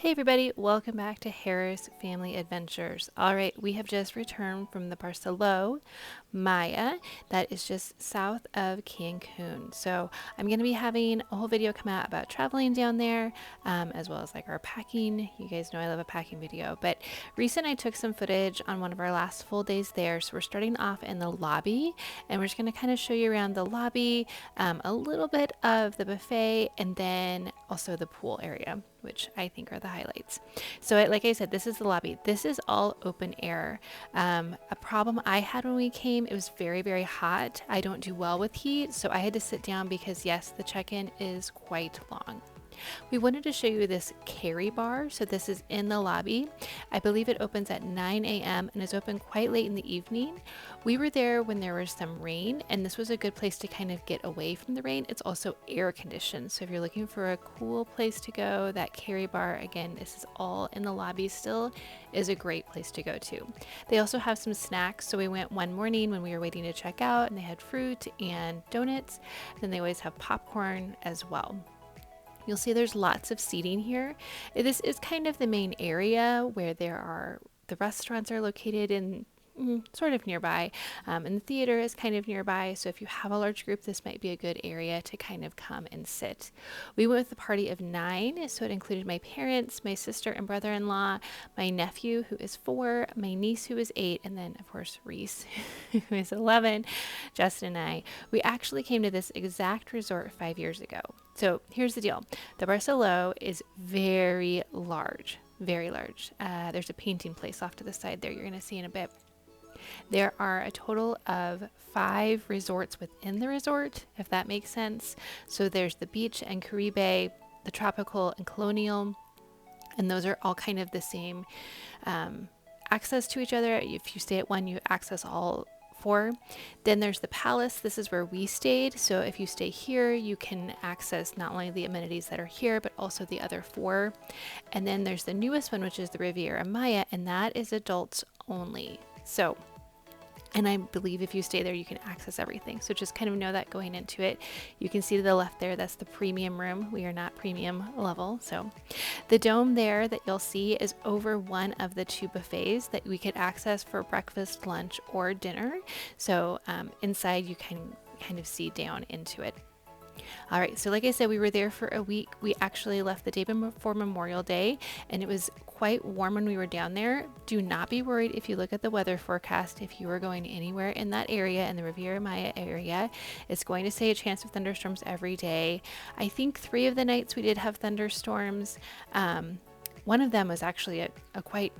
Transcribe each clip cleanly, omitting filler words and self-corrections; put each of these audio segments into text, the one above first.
Hey everybody, welcome back to Harris Family Adventures. All right, we have just returned from the Barcelo Maya that is just south of Cancun. So I'm going to be having a whole video come out about traveling down there, as well as like our packing. You guys know I love a packing video, but recent I took some footage on one of our last full days there. So we're starting off in the lobby and we're just going to kind of show you around the lobby, a little bit of the buffet, and then also the pool area, which I think are the highlights. So like I said, this is the lobby. This is all open air. A problem I had when we came, it was very, very hot. I don't do well with heat, so I had to sit down because yes, the check-in is quite long. We wanted to show you this carry bar. So this is in the lobby. I believe it opens at 9 a.m. and is open quite late in the evening. We were there when there was some rain, and this was a good place to kind of get away from the rain. It's also air conditioned. So if you're looking for a cool place to go, that carry bar, again, this is all in the lobby still, is a great place to go to. They also have some snacks. So we went one morning when we were waiting to check out, and they had fruit and donuts. Then they always have popcorn as well. You'll see there's lots of seating here. This is kind of the main area where the restaurants are located in sort of nearby, and the theater is kind of nearby. So if you have a large group, this might be a good area to kind of come and sit. We went with a party of 9, so it included my parents, my sister and brother-in-law, my nephew who is 4, my niece who is 8, and then of course Reese who is 11, Justin and I. We actually came to this exact resort 5 years ago. So here's the deal. The Barcelo is very large, very large. There's a painting place off to the side there you're going to see in a bit. There are a total of 5 resorts within the resort, if that makes sense. So there's the beach and Caribe, the tropical and colonial, and those are all kind of the same access to each other. If you stay at one, you access all 4. Then there's the palace. This is where we stayed. So if you stay here, you can access not only the amenities that are here, but also the other 4. And then there's the newest one, which is the Riviera Maya, and that is adults only. So, and I believe if you stay there, you can access everything. So just kind of know that going into it. You can see to the left there, that's the premium room. We are not premium level. So the dome there that you'll see is over one of the 2 buffets that we could access for breakfast, lunch, or dinner. So inside you can kind of see down into it. All right, so like I said, we were there for a week. We actually left the day before Memorial Day, and it was quite warm when we were down there. Do not be worried if you look at the weather forecast. If you are going anywhere in that area, in the Riviera Maya area, it's going to say a chance of thunderstorms every day. I think 3 of the nights we did have thunderstorms. One of them was actually a quite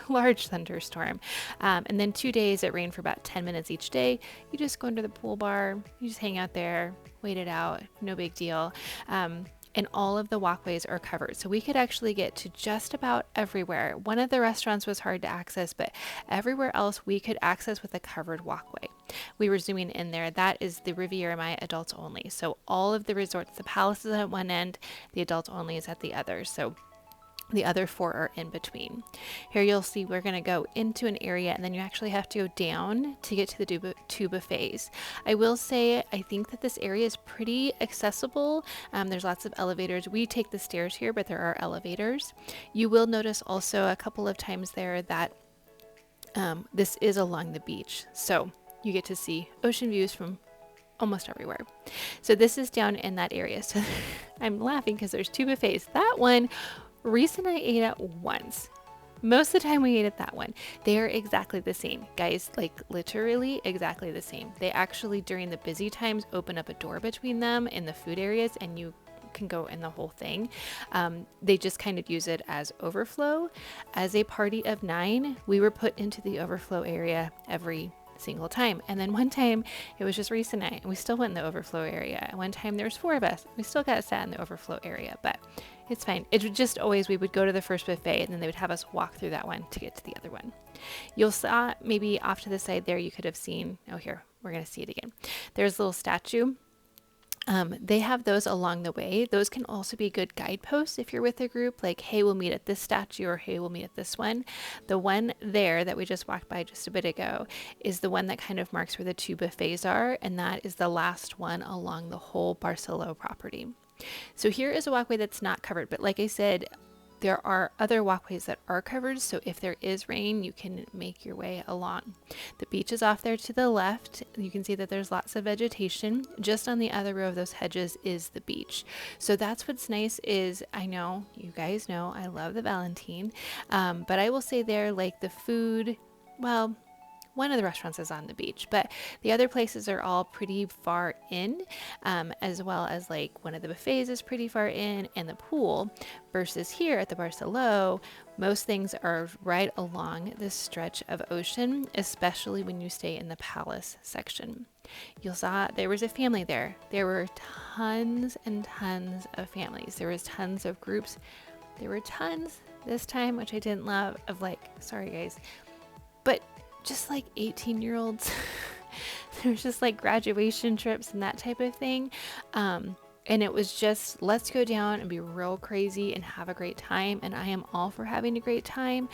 large thunderstorm. And then 2 days it rained for about 10 minutes each day. You just go into the pool bar, you just hang out there, wait it out, no big deal. And all of the walkways are covered. So we could actually get to just about everywhere. One of the restaurants was hard to access, but everywhere else we could access with a covered walkway. We were zooming in there. That is the Riviera Maya adults only. So all of the resorts, the palace is at one end, the adults only is at the other. So the other 4 are in between. Here you'll see we're going to go into an area, and then you actually have to go down to get to the 2 buffets. I will say I think that this area is pretty accessible. There's lots of elevators. We take the stairs here, but there are elevators. You will notice also a couple of times there that this is along the beach. So you get to see ocean views from almost everywhere. So this is down in that area. So I'm laughing because there's 2 buffets. That one Reese and I ate at once. Most of the time we ate at that one. They are exactly the same, guys, like literally exactly the same. They actually, during the busy times, open up a door between them in the food areas, and you can go in the whole thing. They just kind of use it as overflow. As a party of 9, we were put into the overflow area every single time. And then one time it was just Reese and I, and we still went in the overflow area. And one time there was 4 of us. We still got sat in the overflow area, but it's fine. It would just always, we would go to the first buffet and then they would have us walk through that one to get to the other one. You'll saw maybe off to the side there, you could have seen, oh here, we're going to see it again. There's a little statue. They have those along the way. Those can also be good guideposts if you're with a group, like, hey, we'll meet at this statue, or hey, we'll meet at this one. The one there that we just walked by just a bit ago is the one that kind of marks where the 2 buffets are, and that is the last one along the whole Barcelo property. So here is a walkway that's not covered, but like I said, there are other walkways that are covered, so if there is rain, you can make your way along. The beach is off there to the left. You can see that there's lots of vegetation. Just on the other row of those hedges is the beach. So that's what's nice is, I know, you guys know, I love the Valentine, but I will say there, like the food, well, one of the restaurants is on the beach, but the other places are all pretty far in, as well as like one of the buffets is pretty far in, and the pool. Versus here at the Barcelo, most things are right along this stretch of ocean, especially when you stay in the palace section. You'll saw there was a family there. There were tons and tons of families. There was tons of groups. There were tons this time, which I didn't love, of like, sorry guys, but just like 18-year-olds. There's just like graduation trips and that type of thing. And it was just, let's go down and be real crazy and have a great time. And I am all for having a great time,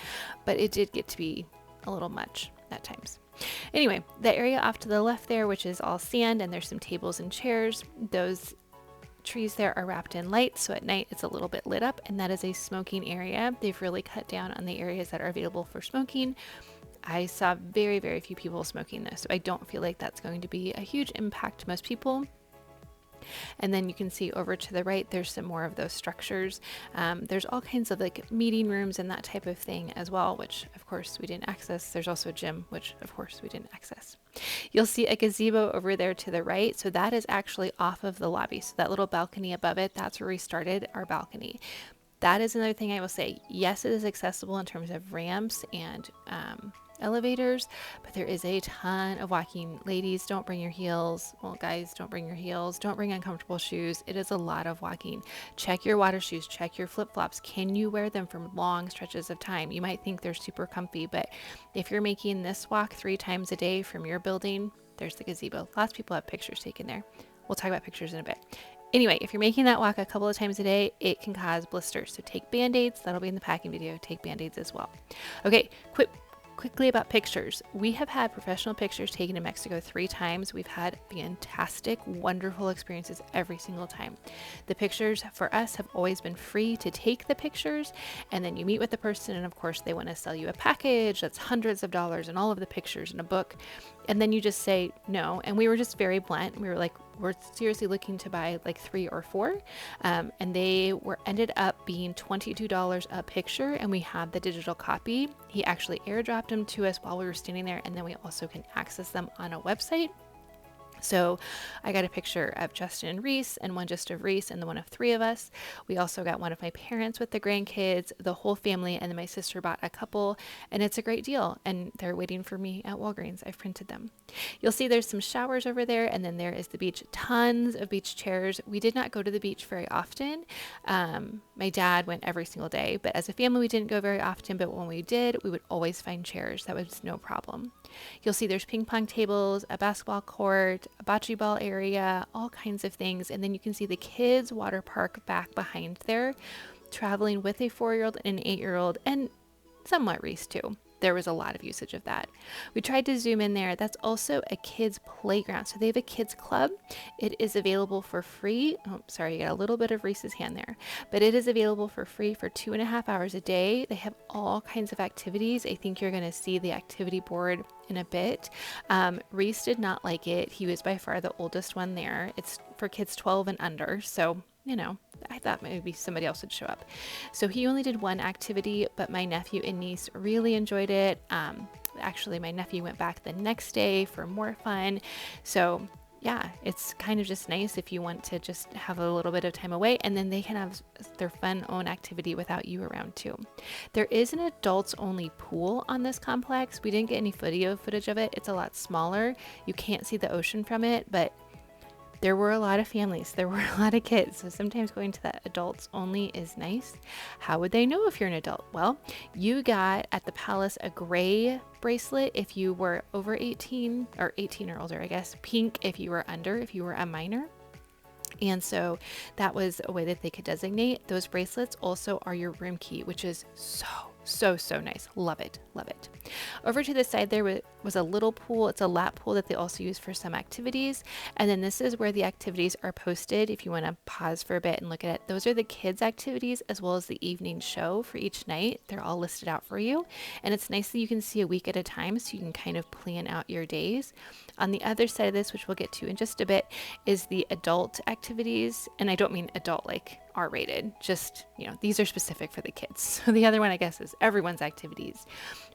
but it did get to be a little much at times. Anyway, the area off to the left there, which is all sand, and there's some tables and chairs, those trees there are wrapped in lights, so at night it's a little bit lit up, and that is a smoking area. They've really cut down on the areas that are available for smoking. I saw very, very few people smoking this, so I don't feel like that's going to be a huge impact to most people. And then you can see over to the right, there's some more of those structures. There's all kinds of like meeting rooms and that type of thing as well, which of course we didn't access. There's also a gym, which of course we didn't access. You'll see a gazebo over there to the right. So that is actually off of the lobby. So that little balcony above it, that's where we started our balcony. That is another thing I will say. Yes, it is accessible in terms of ramps and elevators, but there is a ton of walking. Ladies, don't bring your heels. Well, guys, don't bring your heels. Don't bring uncomfortable shoes. It is a lot of walking. Check your water shoes. Check your flip-flops. Can you wear them for long stretches of time? You might think they're super comfy, but if you're making this walk 3 times a day from your building, there's the gazebo. Lots of people have pictures taken there. We'll talk about pictures in a bit. Anyway, if you're making that walk a couple of times a day, it can cause blisters. So take Band-Aids. That'll be in the packing video. Take Band-Aids as well. Okay, quickly about pictures. We have had professional pictures taken in Mexico 3 times. We've had fantastic, wonderful experiences every single time. The pictures for us have always been free to take the pictures, and then you meet with the person, and of course they want to sell you a package that's hundreds of dollars and all of the pictures in a book, and then you just say no. And we were just very blunt. We were like, we're seriously looking to buy like 3 or 4, and they ended up being $22 a picture, and we had the digital copy. He actually airdropped them to us while we were standing there, and then we also can access them on a website. So I got a picture of Justin and Reese, and one just of Reese, and the one of 3 of us. We also got one of my parents with the grandkids, the whole family, and then my sister bought a couple, and it's a great deal. And they're waiting for me at Walgreens. I've printed them. You'll see there's some showers over there, and then there is the beach. Tons of beach chairs. We did not go to the beach very often. My dad went every single day, but as a family, we didn't go very often. But when we did, we would always find chairs. That was no problem. You'll see there's ping pong tables, a basketball court, a bocce ball area, all kinds of things. And then you can see the kids water park back behind there, traveling with a 4-year-old and an 8-year-old, and somewhat Reese too. There was a lot of usage of that. We tried to zoom in there. That's also a kids playground. So they have a kids club. It is available for free. Oh, sorry, you got a little bit of Reese's hand there, but it is available for free for 2.5 hours a day. They have all kinds of activities. I think you're going to see the activity board in a bit. Reese did not like it. He was by far the oldest one there. It's for kids 12 and under. So, you know, I thought maybe somebody else would show up. So he only did one activity, but my nephew and niece really enjoyed it. Actually, my nephew went back the next day for more fun. So yeah, it's kind of just nice if you want to just have a little bit of time away, and then they can have their fun own activity without you around too. There is an adults only pool on this complex. We didn't get any video footage of it. It's a lot smaller. You can't see the ocean from it, but there were a lot of families. There were a lot of kids. So sometimes going to that adults only is nice. How would they know if you're an adult? Well, you got at the Palace a gray bracelet if you were over 18 or 18 or older, I guess. Pink if you were under, if you were a minor. And so that was a way that they could designate. Those bracelets also are your room key, which is so So, so nice. Love it. Love it. Over to the side there was a little pool. It's a lap pool that they also use for some activities. And then this is where the activities are posted. If you want to pause for a bit and look at it, those are the kids' activities as well as the evening show for each night. They're all listed out for you. And it's nice that you can see a week at a time so you can kind of plan out your days. On the other side of this, which we'll get to in just a bit, is the adult activities. And I don't mean adult like R-rated, just, these are specific for the kids. So the other one, I guess, is everyone's activities.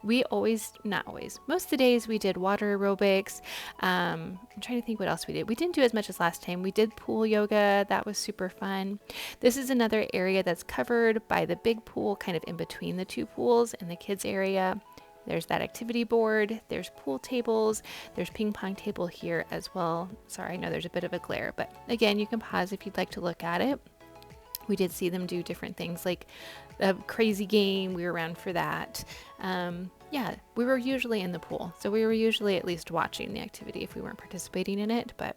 We always, not always, most of the days we did water aerobics. I'm trying to think what else we did. We didn't do as much as last time. We did pool yoga. That was super fun. This is another area that's covered by the big pool, kind of in between the two pools in the kids area. There's that activity board, there's pool tables, there's ping pong table here as well. Sorry, I know there's a bit of a glare, but again, you can pause if you'd like to look at it. We did see them do different things like a crazy game. We were around for that. Yeah, we were usually in the pool. So we were usually at least watching the activity if we weren't participating in it, but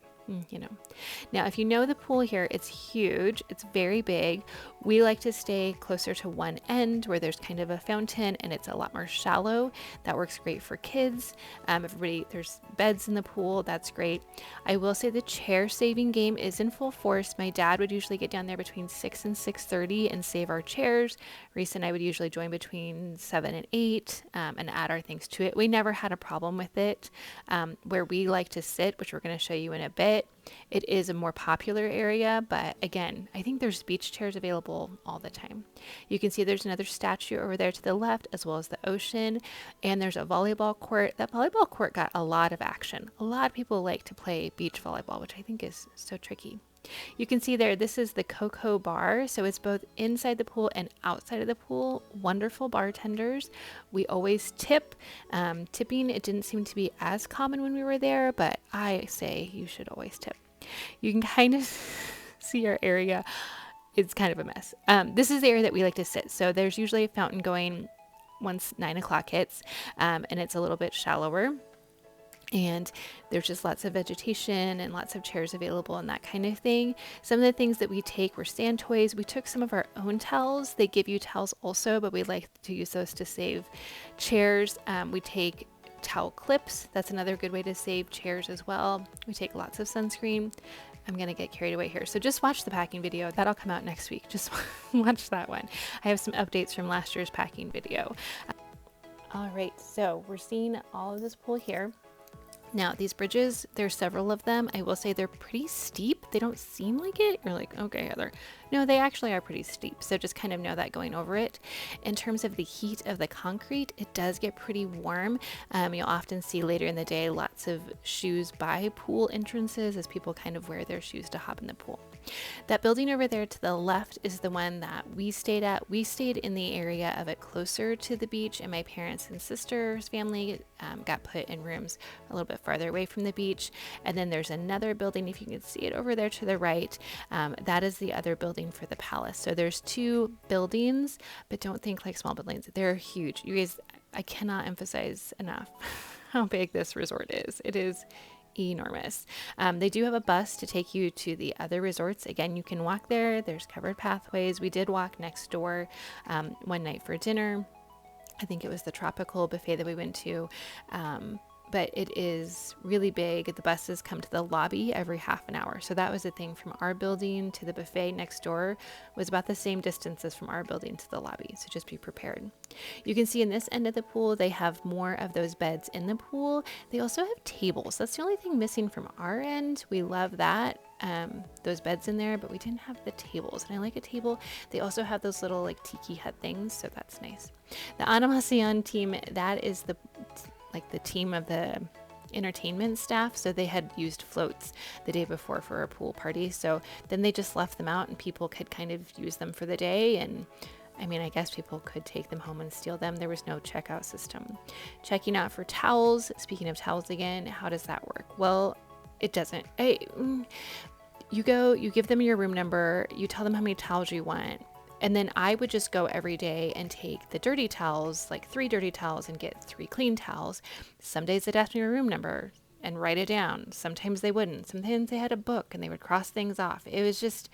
Now, if you know the pool here, it's huge. It's very big. We like to stay closer to one end where there's kind of a fountain and it's a lot more shallow. That works great for kids. There's beds in the pool. That's great. I will say the chair saving game is in full force. My dad would usually get down there between 6 and 6:30 and save our chairs. Reese and I would usually join between 7 and 8 and add our things to it. We never had a problem with it. Where we like to sit, which we're going to show you in a bit, it is a more popular area, but again, I think there's beach chairs available all the time. You can see there's another statue over there to the left, as well as the ocean, and there's a volleyball court. That volleyball court got a lot of action. A lot of people like to play beach volleyball, which I think is so tricky. You can see there, this is the Coco Bar. So it's both inside the pool and outside of the pool. Wonderful bartenders. We always tip. Tipping, it didn't seem to be as common when we were there, but I say you should always tip. You can kind of see our area. It's kind of a mess. This is the area that we like to sit. So there's usually a fountain going once 9 o'clock hits, and it's a little bit shallower. And there's just lots of vegetation and lots of chairs available and that kind of thing. Some of the things that we take were sand toys. We took some of our own towels. They give you towels also, but we like to use those to save chairs. We take towel clips. That's another good way to save chairs as well. We take lots of sunscreen. I'm going to get carried away here. So just watch the packing video. That'll come out next week. Just watch that one. I have some updates from last year's packing video. All right, so we're seeing all of this pool here. Now, these bridges, there's several of them. I will say they're pretty steep. They don't seem like it. You're like, okay, Heather. No, they actually are pretty steep. So just kind of know that going over it. In terms of the heat of the concrete, it does get pretty warm. You'll often see later in the day lots of shoes by pool entrances as people kind of wear their shoes to hop in the pool. That building over there to the left is the one that we stayed at. We stayed in the area of it closer to the beach, and my parents and sister's family got put in rooms a little bit farther away from the beach. And then there's another building, if you can see it over there to the right, that is the other building for the palace. So there's two buildings, but don't think like small buildings. They're huge. You guys, I cannot emphasize enough how big this resort is. It is enormous. They do have a bus to take you to the other resorts. Again, you can walk there. There's covered pathways. We did walk next door one night for dinner. I think it was the tropical buffet that we went to. But it is really big. The buses come to the lobby every half an hour. So that was the thing, from our building to the buffet next door was about the same distance as from our building to the lobby. So just be prepared. You can see in this end of the pool, they have more of those beds in the pool. They also have tables. That's the only thing missing from our end. We love that. Those beds in there, but we didn't have the tables, and I like a table. They also have those little like tiki hut things, so that's nice. The Animacion team, that is the team of the entertainment staff. So they had used floats the day before for a pool party. So then they just left them out and people could kind of use them for the day. And I mean, I guess people could take them home and steal them. There was no checkout system. Checking out for towels. Speaking of towels again, how does that work? Well, it doesn't. You go, you give them your room number, you tell them how many towels you want. And then I would just go every day and take the dirty towels, like 3 dirty towels, and get 3 clean towels. Some days they'd ask me a room number and write it down. Sometimes they wouldn't. Sometimes they had a book and they would cross things off. It was just,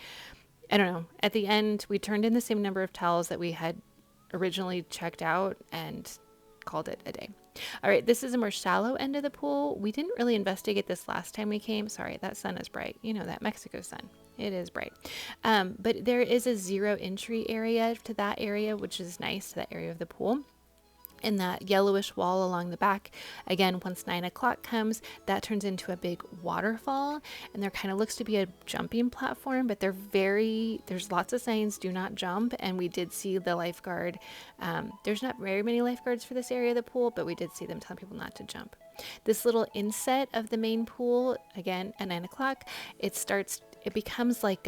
I don't know. At the end, we turned in the same number of towels that we had originally checked out and called it a day. All right, this is a more shallow end of the pool. We didn't really investigate this last time we came. Sorry, that sun is bright. You know, that Mexico sun. It is bright. But there is a 0 entry area to that area, which is nice, to that area of the pool. And that yellowish wall along the back, again, once 9 o'clock comes, that turns into a big waterfall. And there kind of looks to be a jumping platform, but there's lots of signs, do not jump. And we did see the lifeguard. There's not very many lifeguards for this area of the pool, but we did see them telling people not to jump. This little inset of the main pool, again, at 9 o'clock, it becomes like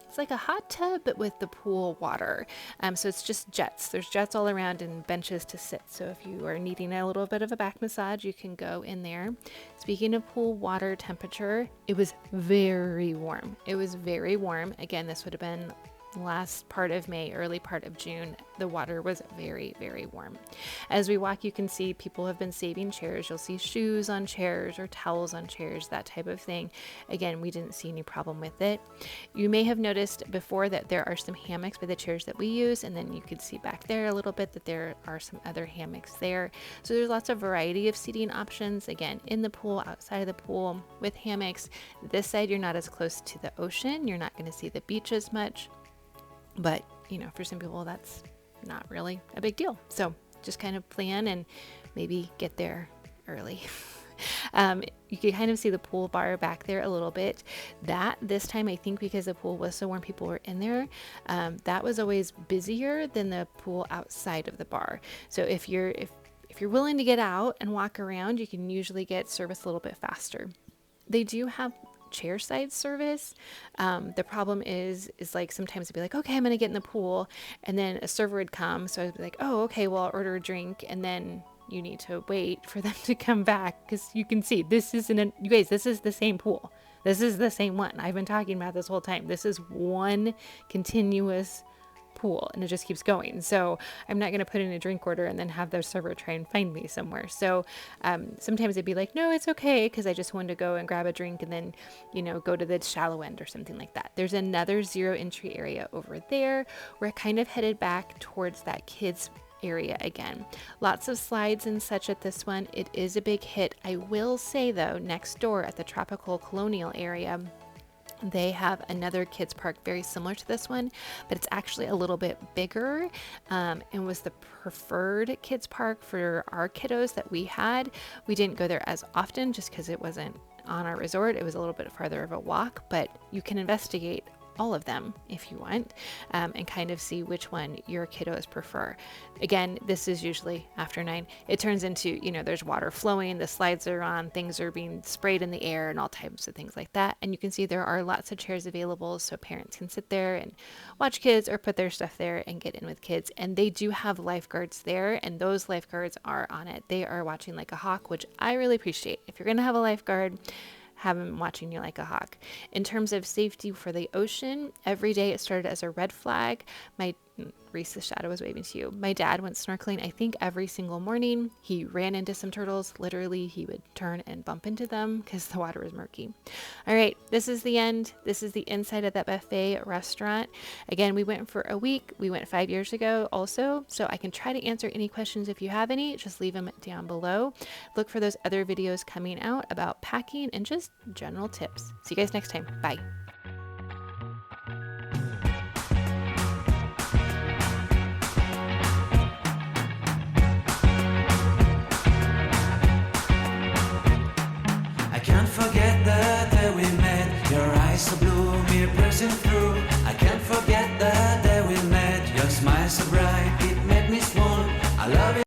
it's like a hot tub, but with the pool water. So it's just jets. There's jets all around and benches to sit. So if you are needing a little bit of a back massage, you can go in there. Speaking of pool water temperature, it was very warm. It was very warm. Again, this would have been last part of May, early part of June. The water was very, very warm. As we walk, you can see people have been saving chairs. You'll see shoes on chairs or towels on chairs, that type of thing. Again, we didn't see any problem with it. You may have noticed before that there are some hammocks by the chairs that we use, and then you could see back there a little bit that there are some other hammocks there. So there's lots of variety of seating options, again, in the pool, outside of the pool, with hammocks. This side, you're not as close to the ocean. You're not going to see the beach as much. But, you know, for some people, that's not really a big deal. So just kind of plan and maybe get there early. You can kind of see the pool bar back there a little bit. That this time, I think because the pool was so warm, people were in there. That was always busier than the pool outside of the bar. So if you're willing to get out and walk around, you can usually get service a little bit faster. They do have chairside service. The problem is like sometimes it'd be like, okay, I'm gonna get in the pool, and then a server would come, so I'd be like, oh, okay, well, I'll order a drink, and then you need to wait for them to come back, because you can see this is you guys, this is the same pool. This is the same one I've been talking about this whole time. This is one continuous pool, and it just keeps going. So I'm not going to put in a drink order and then have the server try and find me somewhere. So sometimes it'd be like, no, it's okay, because I just wanted to go and grab a drink and then, you know, go to the shallow end or something like that. There's another 0 entry area over there. We're kind of headed back towards that kids area again. Lots of slides and such at this one. It is a big hit. I will say though, next door at the Tropical Colonial area, they have another kids park very similar to this one, but it's actually a little bit bigger, and was the preferred kids park for our kiddos that we had. We didn't go there as often just because it wasn't on our resort. It was a little bit farther of a walk, but you can investigate all of them if you want, and kind of see which one your kiddos prefer. Again, this is usually after 9. It turns into, you know, there's water flowing, the slides are on, things are being sprayed in the air, and all types of things like that. And you can see there are lots of chairs available, so parents can sit there and watch kids or put their stuff there and get in with kids. And they do have lifeguards there, and those lifeguards are on it. They are watching like a hawk, which I really appreciate. If you're going to have a lifeguard, have them watching you like a hawk. In terms of safety for the ocean, every day it started as a red flag. Reese's shadow was waving to you. My dad went snorkeling, I think, every single morning. He ran into some turtles. Literally, he would turn and bump into them because the water was murky. All right, this is the end. This is the inside of that buffet restaurant. Again, we went for a week. We went 5 years ago also, so I can try to answer any questions if you have any. Just leave them down below. Look for those other videos coming out about packing and just general tips. See you guys next time. Bye. Can't forget the day we met. Your eyes so blue, me piercing through. I can't forget the day we met. Your smile so bright, it made me swoon. I love it.